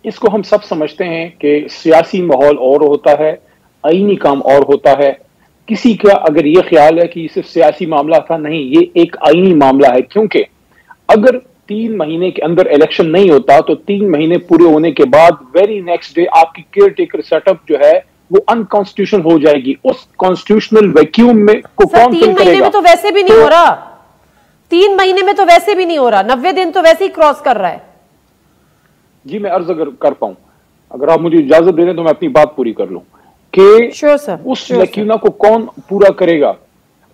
इसको हम सब समझते हैं कि सियासी माहौल और होता है, आईनी काम और होता है। किसी का अगर ये ख्याल है कि ये सिर्फ सियासी मामला था, नहीं, ये एक आईनी मामला है। क्योंकि अगर 3 महीने के अंदर इलेक्शन नहीं होता तो 3 महीने पूरे होने के बाद वेरी नेक्स्ट डे आपकी केयर टेकर सेटअप जो है वो अनकॉन्स्टिट्यूशनल हो जाएगी। उस कॉन्स्टिट्यूशनल वैक्यूम में को सर, कौन 3 फिल महीने करेगा? में तो वैसे भी नहीं हो रहा। 3 महीने में तो वैसे भी नहीं हो रहा, 90 दिन तो वैसे ही क्रॉस कर रहा है। जी, मैं अर्ज अगर कर पाऊं, अगर आप मुझे इजाजत दे दें तो मैं अपनी बात पूरी कर लूं कि श्योर सर, उस लकीना को कौन पूरा करेगा।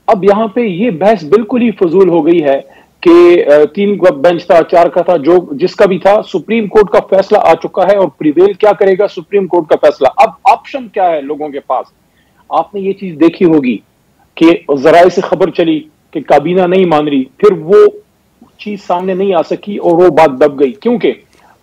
अब यहां पे ये बहस बिल्कुल ही फजूल हो गई है कि 3 का बेंच था, 4 का था, जो जिसका भी था, सुप्रीम कोर्ट का फैसला आ चुका है और प्रिवेल क्या करेगा सुप्रीम कोर्ट का फैसला। अब ऑप्शन क्या है लोगों के पास? आपने ये चीज देखी होगी कि जराए से खबर चली कि काबीना नहीं मान रही, फिर वो चीज सामने नहीं आ सकी और वो बात दब गई। क्योंकि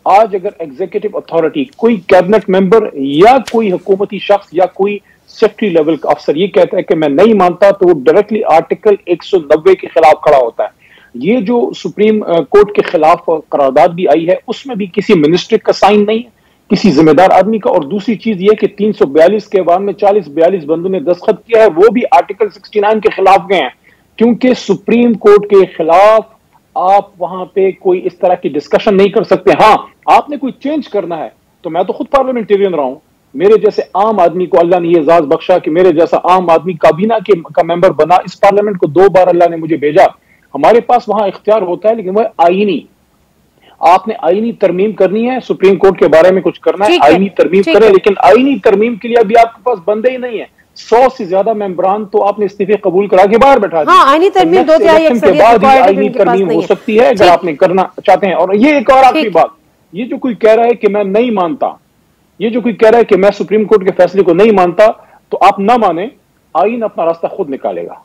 आज अगर एग्जीक्यूटिव अथॉरिटी, कोई कैबिनेट मेंबर या कोई हुकूमती शख्स या कोई सेक्रेटरी लेवल का अफसर ये कहता है कि मैं नहीं मानता, तो वो डायरेक्टली आर्टिकल 190 के खिलाफ खड़ा होता है। ये जो सुप्रीम कोर्ट के खिलाफ करारदाद भी आई है, उसमें भी किसी मिनिस्ट्री का साइन नहीं है, किसी जिम्मेदार आदमी का। और दूसरी चीज ये कि 342 के बाद में 40-42 बंदों ने दस्तखत किया है, वो भी आर्टिकल 69 के खिलाफ गए हैं। क्योंकि सुप्रीम कोर्ट के खिलाफ आप वहां पे कोई इस तरह की डिस्कशन नहीं कर सकते। हाँ, आपने कोई चेंज करना है तो मैं तो खुद पार्लियामेंटेरियन रहा हूं, मेरे जैसे आम आदमी को अल्लाह ने ये एजाज बख्शा कि मेरे जैसा आम आदमी काबीना का मेंबर बना। इस पार्लियामेंट को 2 बार अल्लाह ने मुझे भेजा। हमारे पास वहां इख्तियार होता है, लेकिन वह आईनी, आपने आईनी तरमीम करनी है, सुप्रीम कोर्ट के बारे में कुछ करना है, आईनी तरमीम करें। लेकिन आईनी तरमीम के लिए अभी आपके पास बंदे ही नहीं है। 100 से ज्यादा मेंबरान तो आपने इस्तीफे कबूल करा के बाहर बैठा दिए। हाँ, आईनी तरमीम 2/3 के बाद ही आईनी तरमीम हो सकती है अगर आपने करना चाहते हैं। और ये एक और आखिरी बात, ये जो कोई कह रहा है कि मैं नहीं मानता, ये जो कोई कह रहा है कि मैं सुप्रीम कोर्ट के फैसले को नहीं मानता, तो आप ना माने, आईन अपना रास्ता खुद निकालेगा।